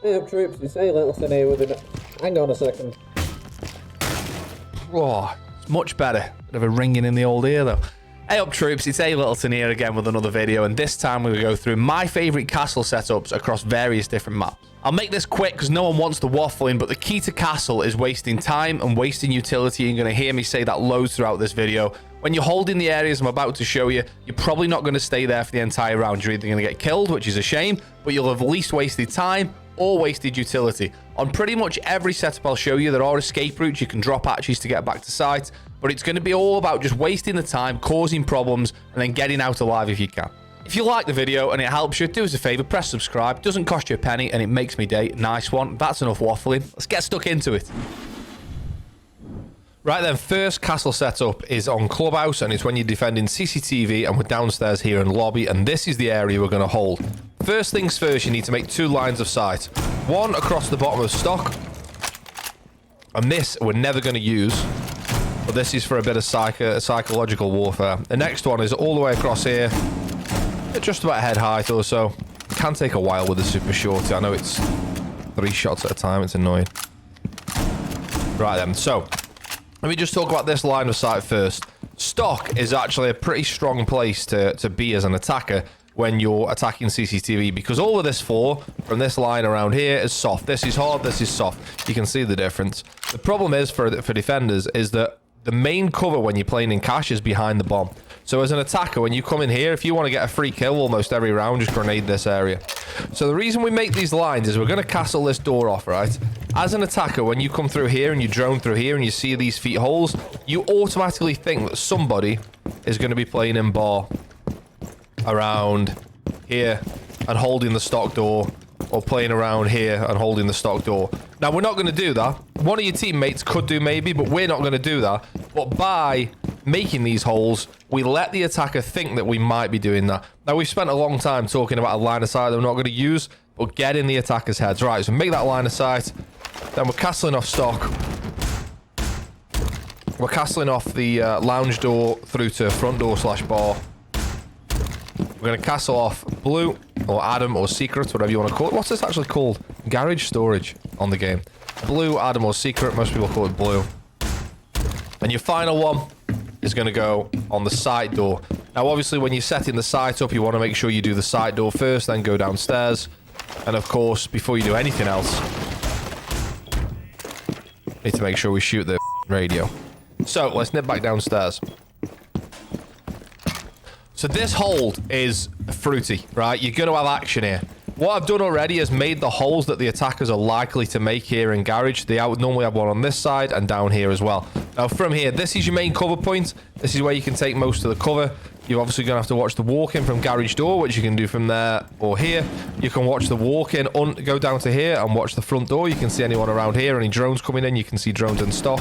Hey up troops, it's A Littleton here with an... Hang on a second. Oh, it's much better. Bit of a ringing in the old ear though. Hey up troops, it's A Littleton here again with another video, and this time we will go through my favourite castle setups across various different maps. I'll make this quick because no one wants the waffling, but the key to castle is wasting time and wasting utility. You're going to hear me say that loads throughout this video. When you're holding the areas I'm about to show you, you're probably not going to stay there for the entire round. You're either going to get killed, which is a shame, but you'll have at least wasted time or wasted utility. On pretty much every setup I'll show you, there are escape routes you can drop hatches to get back to site, but it's going to be all about just wasting the time, causing problems, and then getting out alive if you can. If you like the video and it helps you, do us a favor, press subscribe. Doesn't cost you a penny and it makes me day. Nice one. That's enough waffling. Let's get stuck into it. Right then, first castle setup is on Clubhouse, and it's when you're defending CCTV, and we're downstairs here in lobby, and this is the area we're going to hold. First things first, you need to make 2 lines of sight. One across the bottom of stock, and this we're never going to use, but this is for a bit of psychological warfare. The next one is all the way across here, just about head height or so. It can take a while with the super shorty. I know it's 3 shots at a time. It's annoying. Right then, so let me just talk about this line of sight first. Stock is actually a pretty strong place to be as an attacker when you're attacking CCTV, because all of this floor from this line around here is soft. This is hard, this is soft. You can see the difference. The problem is for defenders is that the main cover when you're playing in cash is behind the bomb. So as an attacker, when you come in here, if you want to get a free kill almost every round, just grenade this area. So the reason we make these lines is we're going to castle this door off, right? As an attacker, when you come through here and you drone through here and you see these feet holes, you automatically think that somebody is going to be playing in bar around here and holding the stock door, or playing around here and holding the stock door. Now, we're not going to do that. One of your teammates could do maybe, but we're not going to do that. But by making these holes, we let the attacker think that we might be doing that. Now, we've spent a long time talking about a line of sight that we're not going to use, but get in the attacker's heads. Right, so make that line of sight. Then we're castling off stock. We're castling off the lounge door through to front door / bar. We're going to castle off blue, or Adam, or secret, whatever you want to call it. What's this actually called? Garage storage on the game. Blue, Adam, or secret. Most people call it blue. And your final one is going to go on the side door. Now, obviously, when you're setting the site up, you want to make sure you do the side door first, then go downstairs. And, of course, before you do anything else, need to make sure we shoot the radio. So, let's nip back downstairs. So this hold is fruity, right? You're going to have action here. What I've done already is made the holes that the attackers are likely to make here in garage. They would normally have one on this side and down here as well. Now from here, this is your main cover point. This is where you can take most of the cover. You're obviously going to have to watch the walk-in from garage door, which you can do from there or here. You can watch the walk-in, go down to here and watch the front door. You can see anyone around here, any drones coming in. You can see drones in stock.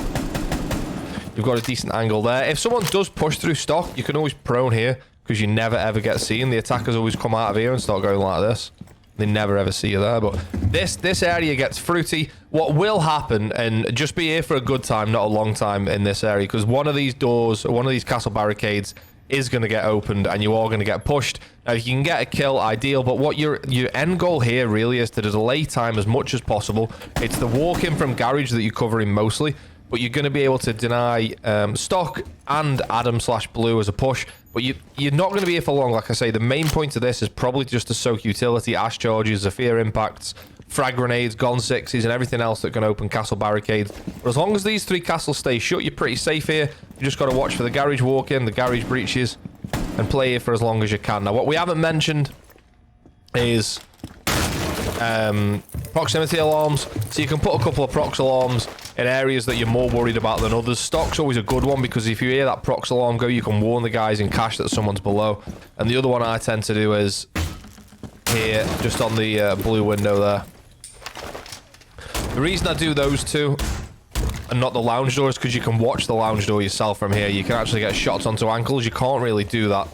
You've got a decent angle there. If someone does push through stock, you can always prone here, because you never ever get seen. The attackers always come out of here and start going like this. They never ever see you there. But this area gets fruity. What will happen, and just be here for a good time, not a long time in this area, because one of these doors, one of these castle barricades is going to get opened and you are going to get pushed. Now, if you can get a kill, ideal, but what your end goal here really is to delay time as much as possible. It's the walk-in from garage that you're covering mostly, but you're going to be able to deny stock and Adam / blue as a push. But you're not going to be here for long. Like I say, the main point of this is probably just to soak utility, ash charges, Zephyr impacts, frag grenades, Gon 6s, and everything else that can open castle barricades. But as long as these 3 castles stay shut, you're pretty safe here. You just got to watch for the garage walk-in, the garage breaches, and play here for as long as you can. Now, what we haven't mentioned is proximity alarms. So you can put a couple of prox alarms in areas that you're more worried about than others. Stock's always a good one, because if you hear that prox alarm go, you can warn the guys in cash that someone's below. And the other one I tend to do is here, just on the blue window there. The reason I do those 2 and not the lounge door is because you can watch the lounge door yourself from here. You can actually get shots onto ankles. You can't really do that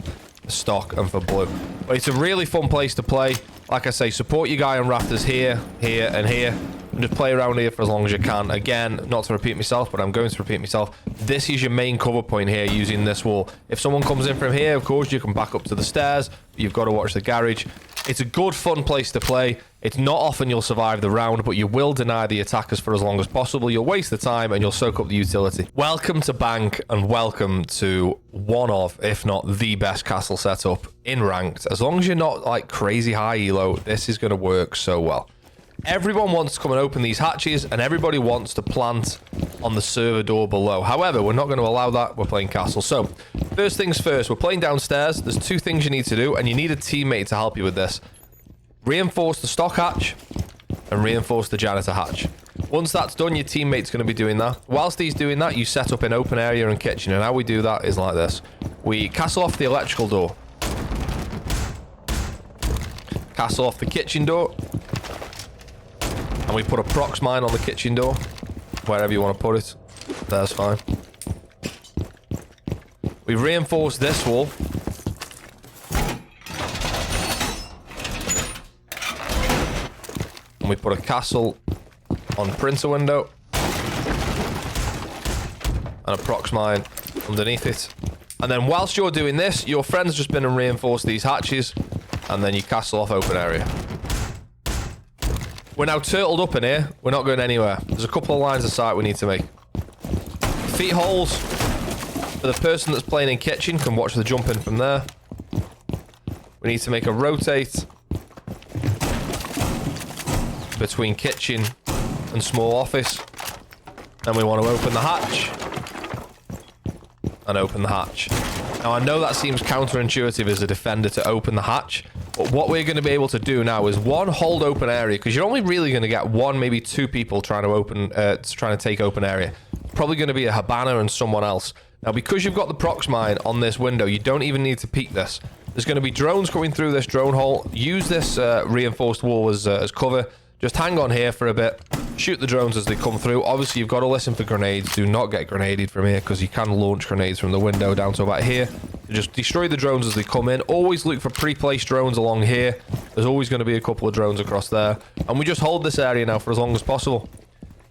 for stock and for blue. But it's a really fun place to play. Like I say, support your guy on rafters here, here, and here. And just play around here for as long as you can. Again, not to repeat myself, but I'm going to repeat myself. This is your main cover point here using this wall. If someone comes in from here, of course, you can back up to the stairs. You've got to watch the garage. It's a good, fun place to play. It's not often you'll survive the round, but you will deny the attackers for as long as possible. You'll waste the time and you'll soak up the utility. Welcome to Bank and welcome to one of, if not the best castle setup in ranked. As long as you're not like crazy high elo, this is going to work so well. Everyone wants to come and open these hatches and everybody wants to plant on the server door below. However, we're not going to allow that. We're playing castle. So first things first, we're playing downstairs. There's two things you need to do and you need a teammate to help you with this. Reinforce the stock hatch and reinforce the janitor hatch. Once that's done, your teammate's going to be doing that. Whilst he's doing that, you set up an open area and kitchen. And how we do that is like this. We castle off the electrical door. Castle off the kitchen door. And we put a prox mine on the kitchen door. Wherever you want to put it. That's fine. We reinforce this wall. And we put a castle on printer window. And a prox mine underneath it. And then whilst you're doing this, your friend's just been and reinforced these hatches. And then you castle off open area. We're now turtled up in here. We're not going anywhere. There's a couple of lines of sight we need to make. Feet holes for the person that's playing in kitchen can watch the jump in from there. We need to make a rotate between kitchen and small office. Then we want to open the hatch. And open the hatch. Now I know that seems counterintuitive as a defender to open the hatch. But what we're going to be able to do now is one, hold open area, because you're only really going to get one, maybe two people trying to take open area. Probably going to be a Habana and someone else. Now, because you've got the prox mine on this window, you don't even need to peek this. There's going to be drones coming through this drone hole. Use this reinforced wall as cover. Just hang on here for a bit. Shoot the drones as they come through. Obviously, you've got to listen for grenades. Do not get grenaded from here because you can launch grenades from the window down to about here. Just destroy the drones as they come in. Always look for pre-placed drones along here. There's always going to be a couple of drones across there. And we just hold this area now for as long as possible.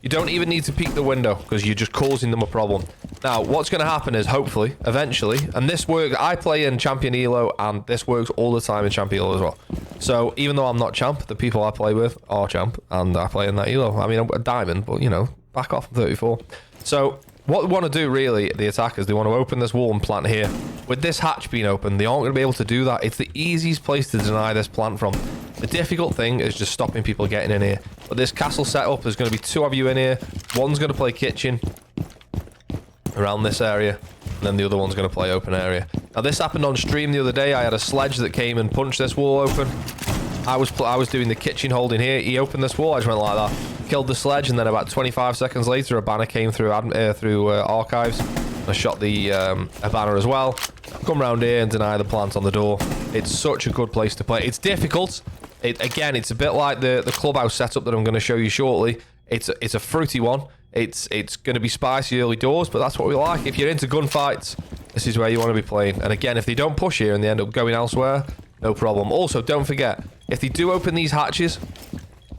You don't even need to peek the window because you're just causing them a problem. Now, what's going to happen is hopefully, eventually, and this works. I play in Champion Elo and this works all the time in Champion Elo as well. So even though I'm not champ, the people I play with are champ and I play in that Elo. I mean, I'm a diamond, but you know, back off, I'm 34. So what we want to do really, the attackers, they want to open this wall and plant here. With this hatch being open, they aren't going to be able to do that. It's the easiest place to deny this plant from. The difficult thing is just stopping people getting in here. But this castle setup, there's going to be two of you in here. One's going to play kitchen around this area. And then the other one's going to play open area. Now this happened on stream the other day. I had a sledge that came and punched this wall open. I was doing the kitchen holding here. He opened this wall. I just went like that. Killed the sledge. And then about 25 seconds later, a banner came through archives. I shot the a banner as well. Come round here and deny the plant on the door. It's such a good place to play. It's difficult. Again, it's a bit like the clubhouse setup that I'm going to show you shortly. It's a fruity one. It's going to be spicy early doors, but that's what we like. If you're into gunfights, this is where you want to be playing. And again, if they don't push here and they end up going elsewhere, no problem. Also, don't forget, if they do open these hatches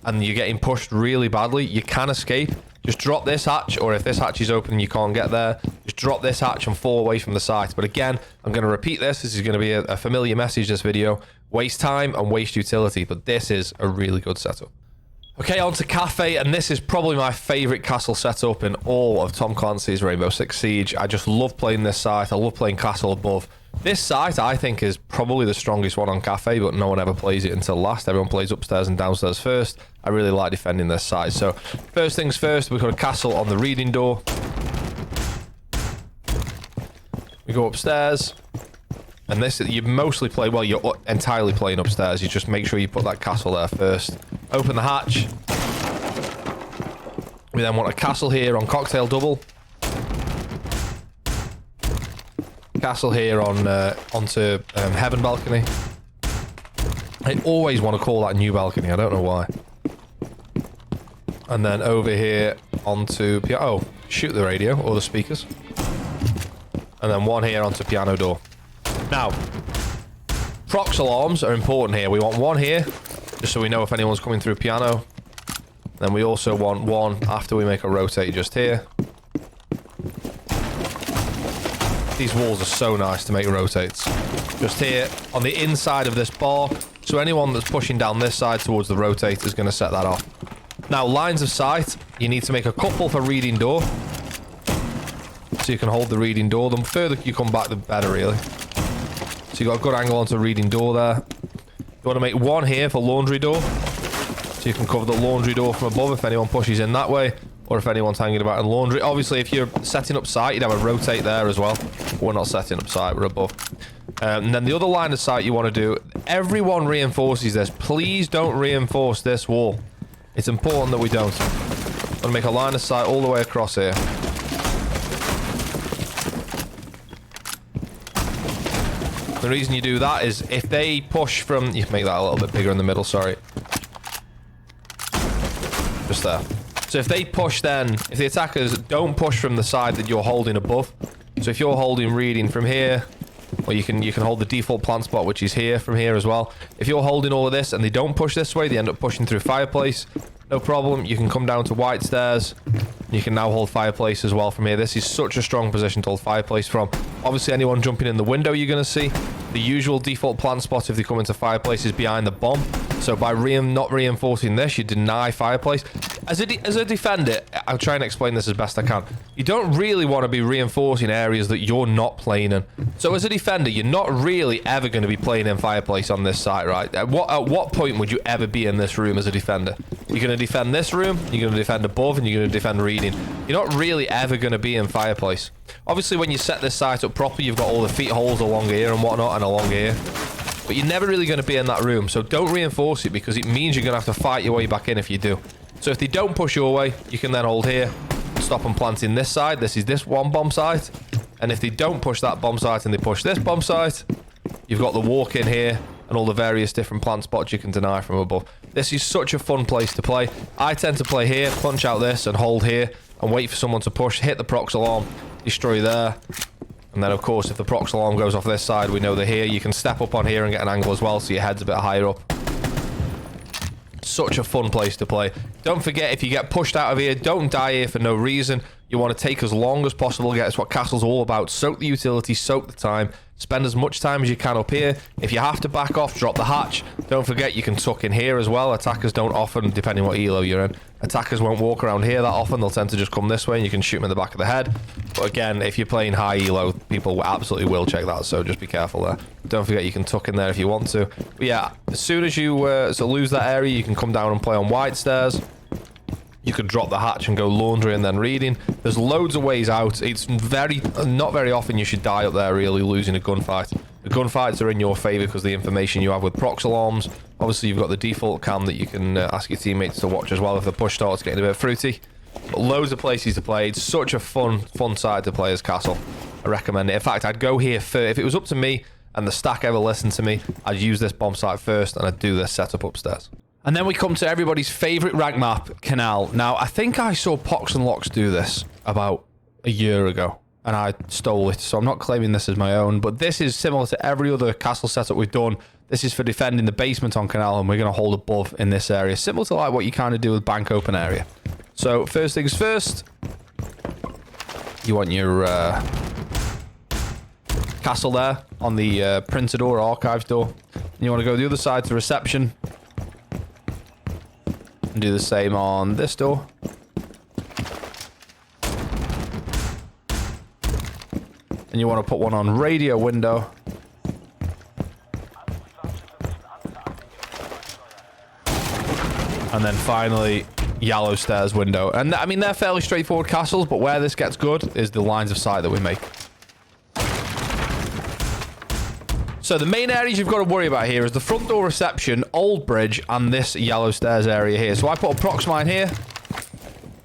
and you're getting pushed really badly, you can escape. Just drop this hatch, or if this hatch is open and you can't get there, just drop this hatch and fall away from the site. But again, I'm going to repeat this. This is going to be a familiar message, this video. Waste time and waste utility, but this is a really good setup. Okay, on to Kafe, and this is probably my favourite castle setup in all of Tom Clancy's Rainbow Six Siege. I just love playing this site. I love playing castle above. This site, I think, is probably the strongest one on Kafe, but no one ever plays it until last. Everyone plays upstairs and downstairs first. I really like defending this site. So, first things first, we've got a castle on the reading door. We go upstairs. And this, you mostly play, well, you're entirely playing upstairs. You just make sure you put that castle there first. Open the hatch. We then want a castle here on cocktail double. Castle here on onto heaven balcony. I always want to call that new balcony. I don't know why. And then over here onto oh, shoot the radio or the speakers. And then one here onto piano door. Now, prox alarms are important here. We want one here, just so we know if anyone's coming through piano. Then we also want one after we make a rotate just here. These walls are so nice to make rotates. Just here on the inside of this bar. So anyone that's pushing down this side towards the rotate is going to set that off. Now, lines of sight, you need to make a couple for reading door. So you can hold the reading door. The further you come back, the better, really. So you got a good angle onto reading door there. You want to make one here for laundry door. So you can cover the laundry door from above if anyone pushes in that way. Or if anyone's hanging about in laundry. Obviously, if you're setting up sight, you'd have a rotate there as well. We're not setting up sight, we're above. And then the other line of sight you want to do, everyone reinforces this. Please don't reinforce this wall. It's important that we don't. I'm going to make a line of sight all the way across here. The reason you do that is if they push from... You can make that a little bit bigger in the middle, sorry. Just there. So if they push then... If the attackers don't push from the side that you're holding above. So if you're holding reading from here... Or you can hold the default plant spot, which is here, from here as well. If you're holding all of this and they don't push this way, they end up pushing through fireplace. No problem. You can come down to white stairs. You can now hold fireplace as well from here. This is such a strong position to hold fireplace from. Obviously, anyone jumping in the window you're going to see. The usual default plant spot if they come into fireplace is behind the bomb. So by not reinforcing this, you deny fireplace. As a defender, I'll try and explain this as best I can. You don't really want to be reinforcing areas that you're not playing in. So as a defender, you're not really ever going to be playing in fireplace on this site, right? At what point would you ever be in this room as a defender? You're going to defend this room, you're going to defend above, and you're going to defend reading. You're not really ever going to be in fireplace. Obviously, when you set this site up properly, you've got all the feet holes along here and whatnot, and along here. But you're never really going to be in that room, so don't reinforce it because it means you're going to have to fight your way back in if you do. So if they don't push your way, you can then hold here, stop them planting this side. This is this one bomb site. And if they don't push that bomb site and they push this bomb site, you've got the walk in here and all the various different plant spots you can deny from above. This is such a fun place to play. I tend to play here, punch out this and hold here and wait for someone to push, hit the prox alarm, destroy there. And then, of course, if the prox alarm goes off this side, we know they're here. You can step up on here and get an angle as well, so your head's a bit higher up. Such a fun place to play. Don't forget, if you get pushed out of here, don't die here for no reason. You want to take as long as possible. That's what Castle's all about. Soak the utility, soak the time. Spend as much time as you can up here. If you have to back off, drop the hatch. Don't forget, you can tuck in here as well. Attackers don't often, depending what elo you're in, attackers won't walk around here that often. They'll tend to just come this way and you can shoot them in the back of the head. But again, if you're playing high elo, people absolutely will check that, so just be careful there. Don't forget, you can tuck in there if you want to. But yeah, as soon as you lose that area, you can come down and play on wide stairs. You could drop the hatch and go laundry and then reading. There's loads of ways out. It's not very often you should die up there really losing a gunfight. The gunfights are in your favor because the information you have with prox alarms. Obviously, you've got the default cam that you can ask your teammates to watch as well if the push starts getting a bit fruity. But loads of places to play. It's such a fun side to play as Castle. I recommend it. In fact, I'd go here first. If it was up to me and the stack ever listened to me, I'd use this bomb site first and I'd do this setup upstairs. And then we come to everybody's favourite rank map, Kanal. Now, I think I saw Pox and Locks do this about a year ago, and I stole it, so I'm not claiming this as my own, but this is similar to every other castle setup we've done. This is for defending the basement on Kanal, and we're going to hold above in this area, similar to like what you kind of do with bank open area. So, first things first, you want your castle there on the printer door, archives door. And you want to go the other side to reception. And do the same on this door. And you want to put one on radio window. And then finally, yellow stairs window. And I mean, they're fairly straightforward castles, but where this gets good is the lines of sight that we make. So the main areas you've got to worry about here is the front door reception, old bridge, and this yellow stairs area here. So I put a prox mine here.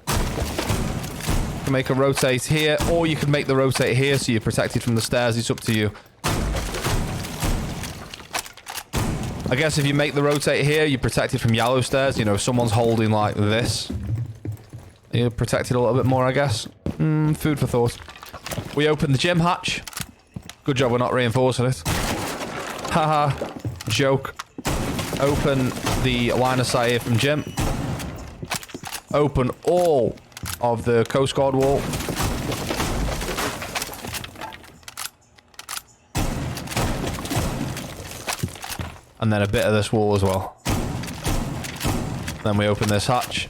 You can make a rotate here, or you can make the rotate here so you're protected from the stairs. It's up to you. I guess if you make the rotate here, you're protected from yellow stairs. You know, if someone's holding like this, you're protected a little bit more, I guess. Food for thought. We open the gym hatch. Good job we're not reinforcing it. Haha, joke. Open the line of sight here from gym. Open all of the Coast Guard wall. And then a bit of this wall as well. Then we open this hatch.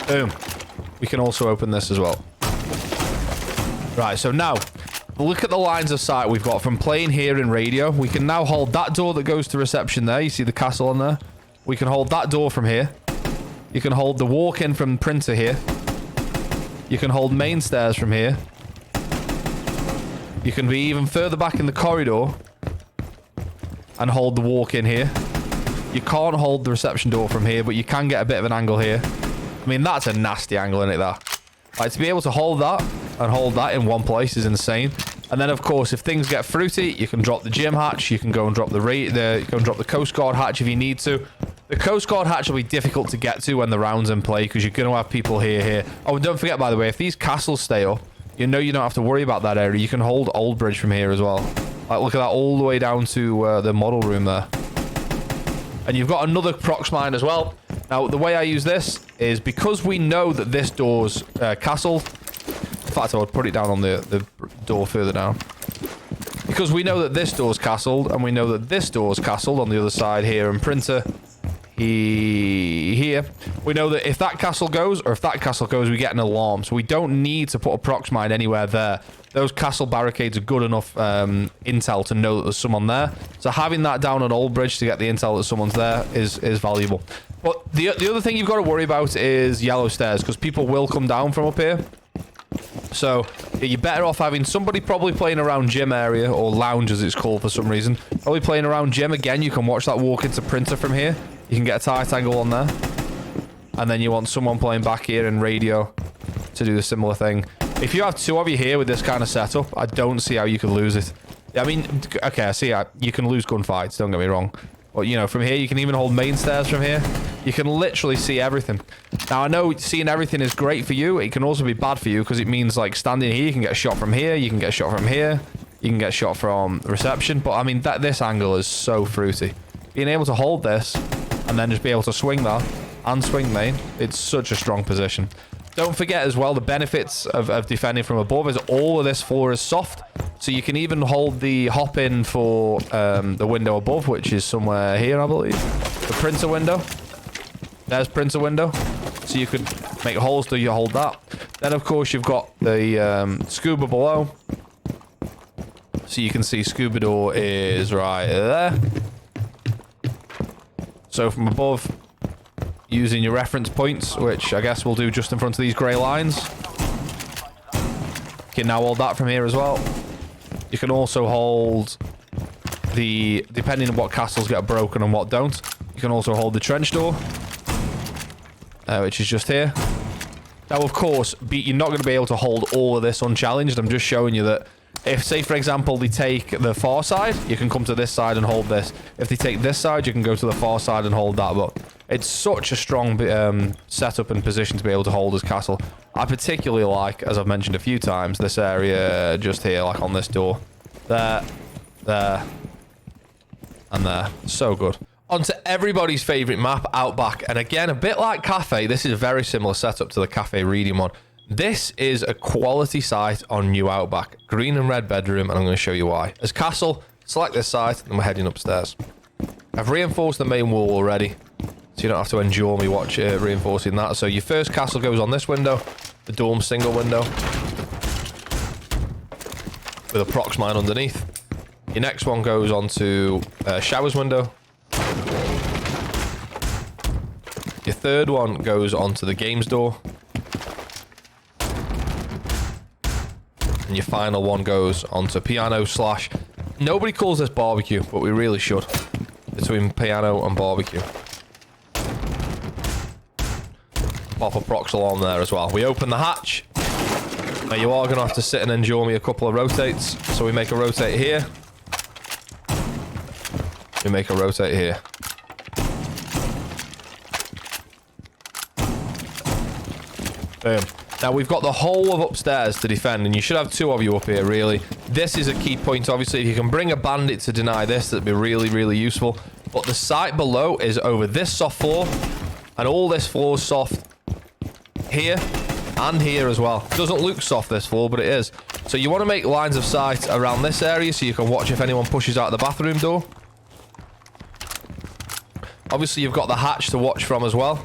Boom. We can also open this as well. Right, so now, look at the lines of sight we've got from playing here in radio. We can now hold that door that goes to reception there. You see the castle on there? We can hold that door from here. You can hold the walk-in from printer here. You can hold main stairs from here. You can be even further back in the corridor and hold the walk-in here. You can't hold the reception door from here, but you can get a bit of an angle here. I mean, that's a nasty angle, isn't it, that? Like, to be able to hold that and hold that in one place is insane. And then, of course, if things get fruity, you can drop the gym hatch. You can go and drop the Coast Guard hatch if you need to. The Coast Guard hatch will be difficult to get to when the round's in play because you're going to have people here. Oh, and don't forget, by the way, if these castles stay up, you know you don't have to worry about that area. You can hold Old Bridge from here as well. Like, look at that all the way down to the model room there. And you've got another prox mine as well. Now, the way I use this is because we know that this door's castled. In fact, I would put it down on the door further down. Because we know that this door's castled, and we know that this door's castled on the other side here, and printer here. We know that if that castle goes, or if that castle goes, we get an alarm. So we don't need to put a prox mine anywhere there. Those castle barricades are good enough intel to know that there's someone there. So having that down on Old Bridge to get the intel that someone's there is valuable. But the other thing you've got to worry about is yellow stairs, because people will come down from up here. So you're better off having somebody probably playing around gym area, or lounge as it's called for some reason. Probably playing around gym. Again, you can watch that walk into printer from here. You can get a tight angle on there. And then you want someone playing back here in radio to do the similar thing. If you have two of you here with this kind of setup, I don't see how you could lose it. I mean, okay, I see you can lose gunfights, don't get me wrong. But, you know, from here, you can even hold main stairs from here. You can literally see everything. Now, I know seeing everything is great for you. It can also be bad for you because it means, like, standing here, you can get a shot from here. You can get a shot from here. You can get a shot from reception. But, I mean, this angle is so fruity. Being able to hold this and then just be able to swing that and swing main, it's such a strong position. Don't forget as well, the benefits of defending from above is all of this floor is soft. So you can even hold the hop in for the window above, which is somewhere here, I believe. The printer window. There's printer window. So you could make holes so you hold that. Then, of course, you've got the scuba below. So you can see scuba door is right there. So from above, using your reference points, which I guess we'll do just in front of these grey lines. You can now hold that from here as well. You can also hold the, depending on what castles get broken and what don't, you can also hold the trench door, which is just here. Now, of course, you're not going to be able to hold all of this unchallenged. I'm just showing you that if, say, for example, they take the far side, you can come to this side and hold this. If they take this side, you can go to the far side and hold that. But it's such a strong setup and position to be able to hold as castle. I particularly like, as I've mentioned a few times, this area just here, like on this door. There, and there. So good. On to everybody's favourite map, Outback. And again, a bit like Kafe, this is a very similar setup to the Kafe reading one. This is a quality site on New Outback. Green and red bedroom, and I'm going to show you why. As castle, select this site, and we're heading upstairs. I've reinforced the main wall already, so you don't have to endure me reinforcing that. So your first castle goes on this window, the dorm single window, with a prox mine underneath. Your next one goes onto showers window. Your third one goes onto the games door. And your final one goes onto piano slash... Nobody calls this barbecue, but we really should. Between piano and barbecue. Pop a prox alarm there as well. We open the hatch. Now you are going to have to sit and endure me a couple of rotates. So we make a rotate here. We make a rotate here. Boom. Now, we've got the whole of upstairs to defend, and you should have two of you up here, really. This is a key point, obviously. If you can bring a bandit to deny this, that'd be really, really useful. But the site below is over this soft floor, and all this floor is soft here and here as well. It doesn't look soft, this floor, but it is. So you want to make lines of sight around this area so you can watch if anyone pushes out the bathroom door. Obviously, you've got the hatch to watch from as well.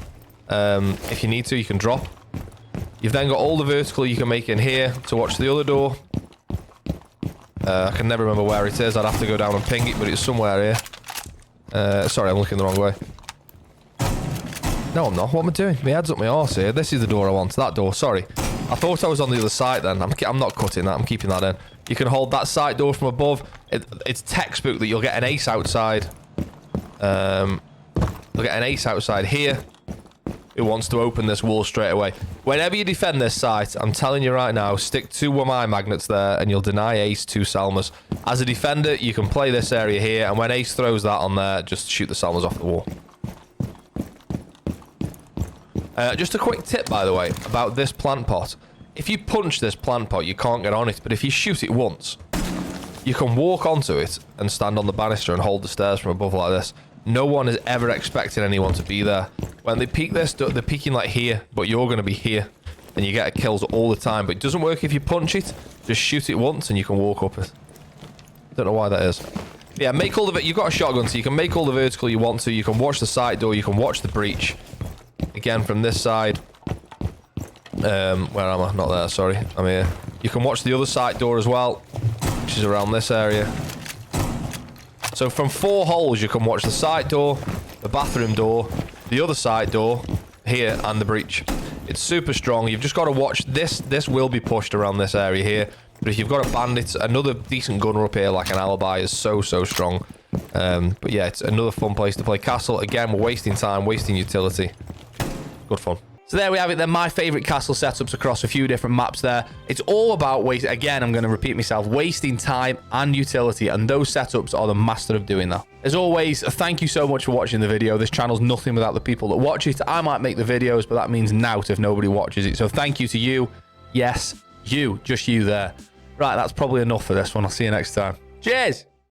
If you need to, you can drop. You've then got all the vertical you can make in here to watch the other door. I can never remember where it is. I'd have to go down and ping it, but it's somewhere here. Sorry, I'm looking the wrong way. No, I'm not. What am I doing? My head's up my arse here. This is the door I want. That door. Sorry. I thought I was on the other side then. I'm not cutting that. I'm keeping that in. You can hold that side door from above. It's textbook that you'll get an ace outside. You'll get an ace outside here. Who wants to open this wall straight away. Whenever you defend this site, I'm telling you right now, stick 2 Wamai magnets there and you'll deny Ace 2 Salmas. As a defender, you can play this area here, and when Ace throws that on there, just shoot the Salmas off the wall. Just a quick tip, by the way, about this plant pot. If you punch this plant pot, you can't get on it, but if you shoot it once, you can walk onto it and stand on the banister and hold the stairs from above like this. No one is ever expecting anyone to be there. When they peek this, they're peeking like here, but you're going to be here. And you get kills all the time. But it doesn't work if you punch it. Just shoot it once and you can walk up it. Don't know why that is. Yeah, make all the... You've got a shotgun, so you can make all the vertical you want to. You can watch the side door. You can watch the breach. Again, from this side. Where am I? Not there, sorry. I'm here. You can watch the other side door as well, which is around this area. So from 4 holes, you can watch the side door, the bathroom door, the other side door, here, and the breach. It's super strong. You've just got to watch this. This will be pushed around this area here. But if you've got a bandit, another decent gunner up here, like an alibi, is so strong. But yeah, it's another fun place to play castle. Again, we're wasting time, wasting utility. Good fun. So there we have it then, my favourite castle setups across a few different maps there. It's all about again, I'm going to repeat myself, wasting time and utility, and those setups are the master of doing that. As always, thank you so much for watching the video. This channel's nothing without the people that watch it. I might make the videos, but that means nout if nobody watches it. So thank you to you. Yes, you, just you there. Right, that's probably enough for this one. I'll see you next time. Cheers!